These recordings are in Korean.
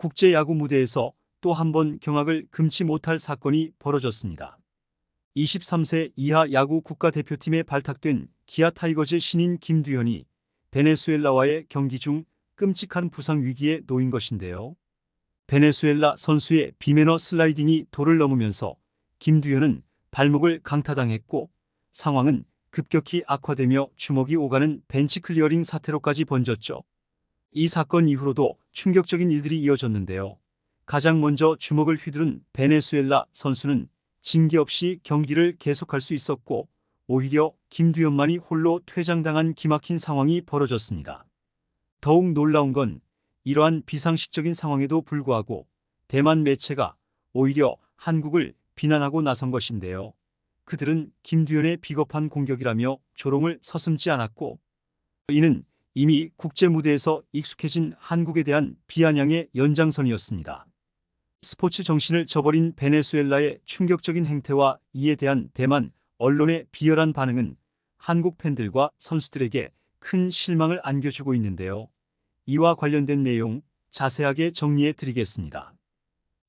국제야구 무대에서 또 한 번 경악을 금치 못할 사건이 벌어졌습니다. 23세 이하 야구 국가대표팀에 발탁된 기아 타이거즈 신인 김두현이 베네수엘라와의 경기 중 끔찍한 부상 위기에 놓인 것인데요. 베네수엘라 선수의 비매너 슬라이딩이 도를 넘으면서 김두현은 발목을 강타당했고 상황은 급격히 악화되며 주먹이 오가는 벤치 클리어링 사태로까지 번졌죠. 이 사건 이후로도 충격적인 일들이 이어졌는데요. 가장 먼저 주먹을 휘두른 베네수엘라 선수는 징계 없이 경기를 계속할 수 있었고 오히려 김두현만이 홀로 퇴장당한 기막힌 상황이 벌어졌습니다. 더욱 놀라운 건 이러한 비상식적인 상황에도 불구하고 대만 매체가 오히려 한국을 비난하고 나선 것인데요. 그들은 김두현의 비겁한 공격이라며 조롱을 서슴지 않았고 이는 이미 국제 무대에서 익숙해진 한국에 대한 비아냥의 연장선이었습니다. 스포츠 정신을 저버린 베네수엘라의 충격적인 행태와 이에 대한 대만 언론의 비열한 반응은 한국 팬들과 선수들에게 큰 실망을 안겨주고 있는데요. 이와 관련된 내용 자세하게 정리해 드리겠습니다.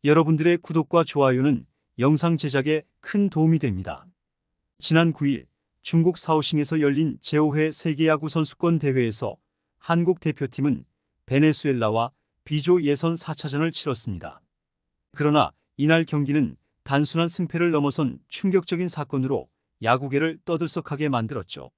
여러분들의 구독과 좋아요는 영상 제작에 큰 도움이 됩니다. 지난 9일 중국 사오싱에서 열린 제5회 세계야구 선수권 대회에서 한국 대표팀은 베네수엘라와 B조 예선 4차전을 치렀습니다. 그러나 이날 경기는 단순한 승패를 넘어선 충격적인 사건으로 야구계를 떠들썩하게 만들었죠.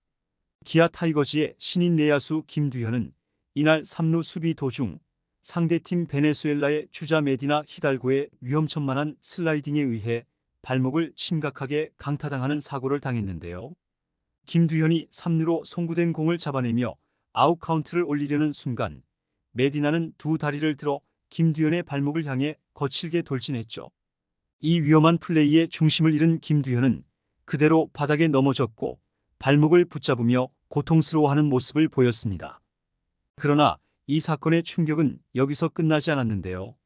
기아 타이거즈의 신인 내야수 김두현은 이날 3루 수비 도중 상대팀 베네수엘라의 주자 메디나 히달고의 위험천만한 슬라이딩에 의해 발목을 심각하게 강타당하는 사고를 당했는데요. 김두현이 3루로 송구된 공을 잡아내며 아웃 카운트를 올리려는 순간 메디나는 두 다리를 들어 김두현의 발목을 향해 거칠게 돌진했죠. 이 위험한 플레이의 중심을 잃은 김두현은 그대로 바닥에 넘어졌고 발목을 붙잡으며 고통스러워하는 모습을 보였습니다. 그러나 이 사건의 충격은 여기서 끝나지 않았는데요.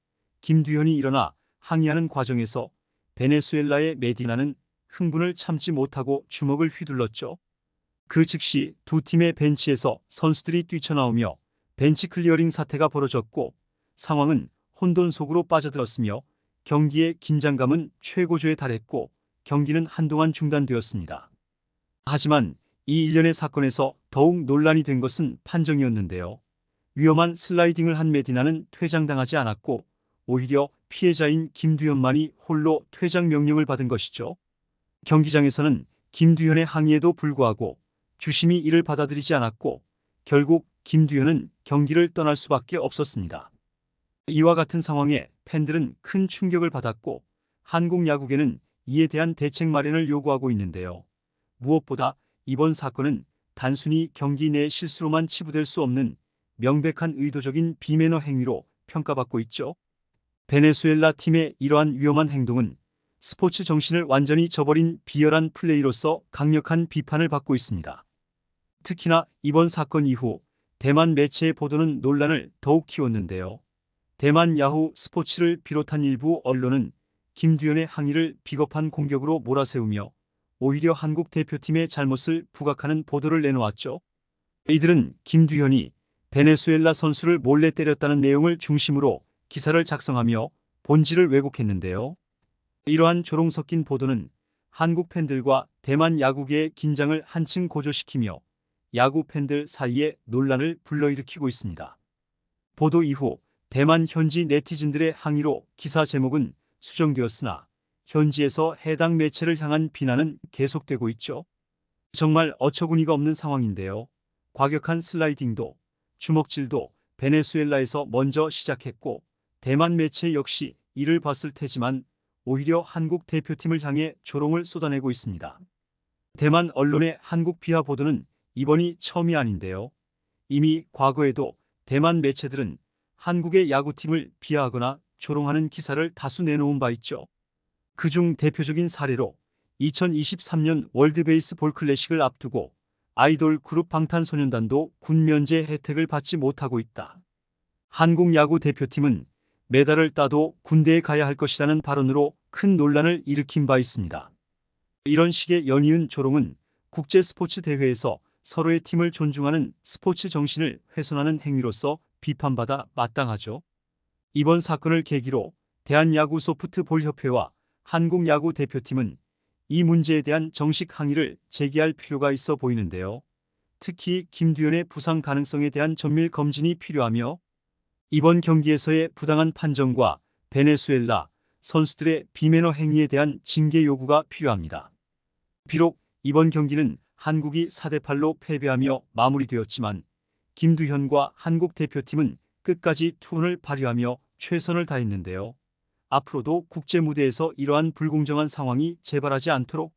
김두현이 일어나 항의하는 과정에서 베네수엘라의 메디나는 흥분을 참지 못하고 주먹을 휘둘렀죠. 그 즉시 두 팀의 벤치에서 선수들이 뛰쳐나오며 벤치 클리어링 사태가 벌어졌고 상황은 혼돈 속으로 빠져들었으며 경기의 긴장감은 최고조에 달했고 경기는 한동안 중단되었습니다. 하지만 이 일련의 사건에서 더욱 논란이 된 것은 판정이었는데요. 위험한 슬라이딩을 한 메디나는 퇴장당하지 않았고 오히려 피해자인 김두현만이 홀로 퇴장 명령을 받은 것이죠. 경기장에서는 김두현의 항의에도 불구하고 주심이 이를 받아들이지 않았고 결국 김두현은 경기를 떠날 수밖에 없었습니다. 이와 같은 상황에 팬들은 큰 충격을 받았고 한국 야구계는 이에 대한 대책 마련을 요구하고 있는데요. 무엇보다 이번 사건은 단순히 경기 내 실수로만 치부될 수 없는 명백한 의도적인 비매너 행위로 평가받고 있죠. 베네수엘라 팀의 이러한 위험한 행동은 스포츠 정신을 완전히 저버린 비열한 플레이로서 강력한 비판을 받고 있습니다. 특히나 이번 사건 이후 대만 매체의 보도는 논란을 더욱 키웠는데요. 대만 야후 스포츠를 비롯한 일부 언론은 김두현의 항의를 비겁한 공격으로 몰아세우며 오히려 한국 대표팀의 잘못을 부각하는 보도를 내놓았죠. 이들은 김두현이 베네수엘라 선수를 몰래 때렸다는 내용을 중심으로 기사를 작성하며 본질을 왜곡했는데요. 이러한 조롱 섞인 보도는 한국 팬들과 대만 야구계의 긴장을 한층 고조시키며 야구 팬들 사이에 논란을 불러일으키고 있습니다. 보도 이후 대만 현지 네티즌들의 항의로 기사 제목은 수정되었으나 현지에서 해당 매체를 향한 비난은 계속되고 있죠. 정말 어처구니가 없는 상황인데요. 과격한 슬라이딩도 주먹질도 베네수엘라에서 먼저 시작했고 대만 매체 역시 이를 봤을 테지만 오히려 한국 대표팀을 향해 조롱을 쏟아내고 있습니다. 대만 언론의 한국 비하 보도는 이번이 처음이 아닌데요. 이미 과거에도 대만 매체들은 한국의 야구팀을 비하하거나 조롱하는 기사를 다수 내놓은 바 있죠. 그중 대표적인 사례로 2023년 월드베이스볼 클래식을 앞두고 아이돌 그룹 방탄소년단도 군 면제 혜택을 받지 못하고 있다. 한국 야구 대표팀은 메달을 따도 군대에 가야 할 것이라는 발언으로 큰 논란을 일으킨 바 있습니다. 이런 식의 연이은 조롱은 국제 스포츠 대회에서 서로의 팀을 존중하는 스포츠 정신을 훼손하는 행위로서 비판받아 마땅하죠. 이번 사건을 계기로 대한야구소프트볼협회와 한국야구대표팀은 이 문제에 대한 정식 항의를 제기할 필요가 있어 보이는데요. 특히 김두현의 부상 가능성에 대한 정밀 검진이 필요하며 이번 경기에서의 부당한 판정과 베네수엘라 선수들의 비매너 행위에 대한 징계 요구가 필요합니다. 비록 이번 경기는 한국이 4대8로 패배하며 마무리되었지만 김두현과 한국 대표팀은 끝까지 투혼을 발휘하며 최선을 다했는데요. 앞으로도 국제 무대에서 이러한 불공정한 상황이 재발하지 않도록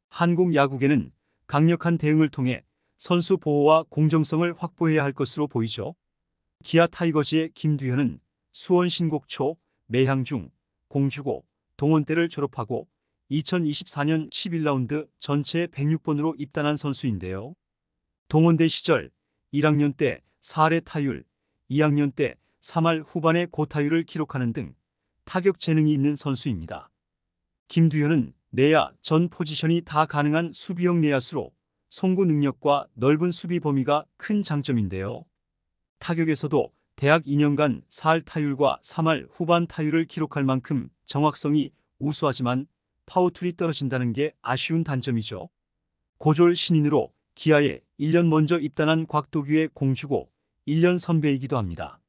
한국 야구계는 강력한 대응을 통해 선수 보호와 공정성을 확보해야 할 것으로 보이죠. 기아 타이거즈의 김두현은 수원 신곡초, 매향중, 공주고, 동원대를 졸업하고 2024년 11라운드 전체 106번으로 입단한 선수인데요. 동원대 시절 1학년 때 4할 타율, 2학년 때 3할 후반에 고타율을 기록하는 등 타격 재능이 있는 선수입니다. 김두현은 내야 전 포지션이 다 가능한 수비형 내야수로 송구 능력과 넓은 수비 범위가 큰 장점인데요. 타격에서도 대학 2년간 4할 타율과 3할 후반 타율을 기록할 만큼 정확성이 우수하지만 파워툴이 떨어진다는 게 아쉬운 단점이죠. 고졸 신인으로 기아에 1년 먼저 입단한 곽도규의 공주고 1년 선배이기도 합니다.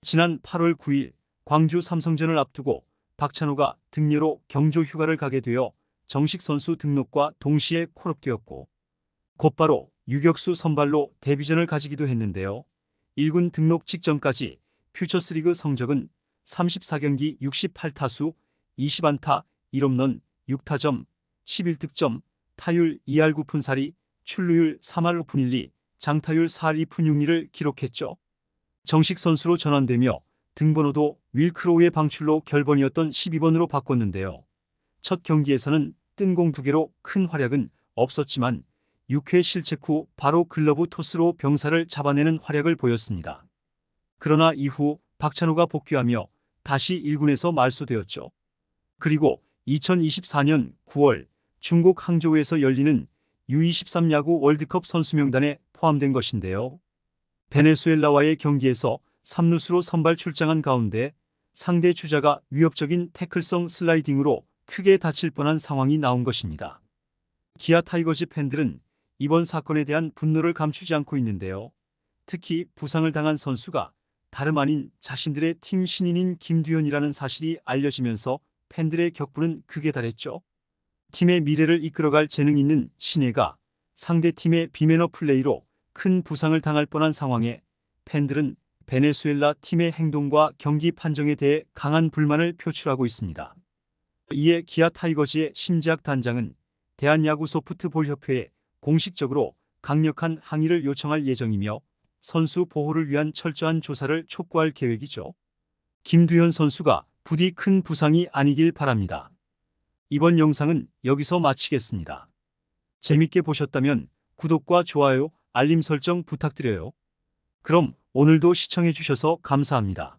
지난 8월 9일 광주 삼성전을 앞두고 박찬호가 등려로 경조 휴가를 가게 되어 정식 선수 등록과 동시에 콜업되었고 곧바로 유격수 선발로 데뷔전을 가지기도 했는데요. 1군 등록 직전까지 퓨처스리그 성적은 34경기 68타수 20안타 1홈런 6타점 11득점 타율 2할 9푼4리 출루율 3할 5푼 1리 장타율 4할 2푼 6리를 기록했죠. 정식 선수로 전환되며 등번호도 윌크로우의 방출로 결번이었던 12번으로 바꿨는데요. 첫 경기에서는 뜬공 2개로 큰 활약은 없었지만 6회 실책 후 바로 글러브 토스로 병사를 잡아내는 활약을 보였습니다. 그러나 이후 박찬호가 복귀하며 다시 1군에서 말소되었죠. 그리고 2024년 9월 중국 항저우에서 열리는 U23 야구 월드컵 선수 명단에 포함된 것인데요. 베네수엘라와의 경기에서 3루수로 선발 출장한 가운데 상대 주자가 위협적인 태클성 슬라이딩으로 크게 다칠 뻔한 상황이 나온 것입니다. 기아 타이거즈 팬들은 이번 사건에 대한 분노를 감추지 않고 있는데요. 특히 부상을 당한 선수가 다름 아닌 자신들의 팀 신인인 김두현이라는 사실이 알려지면서 팬들의 격분은 극에 달했죠. 팀의 미래를 이끌어갈 재능 있는 신예가 상대 팀의 비매너 플레이로 큰 부상을 당할 뻔한 상황에 팬들은 베네수엘라 팀의 행동과 경기 판정에 대해 강한 불만을 표출하고 있습니다. 이에 기아 타이거즈의 심재학 단장은 대한야구소프트볼협회에 공식적으로 강력한 항의를 요청할 예정이며 선수 보호를 위한 철저한 조사를 촉구할 계획이죠. 김두현 선수가 부디 큰 부상이 아니길 바랍니다. 이번 영상은 여기서 마치겠습니다. 재밌게 보셨다면 구독과 좋아요, 알림 설정 부탁드려요. 그럼 오늘도 시청해주셔서 감사합니다.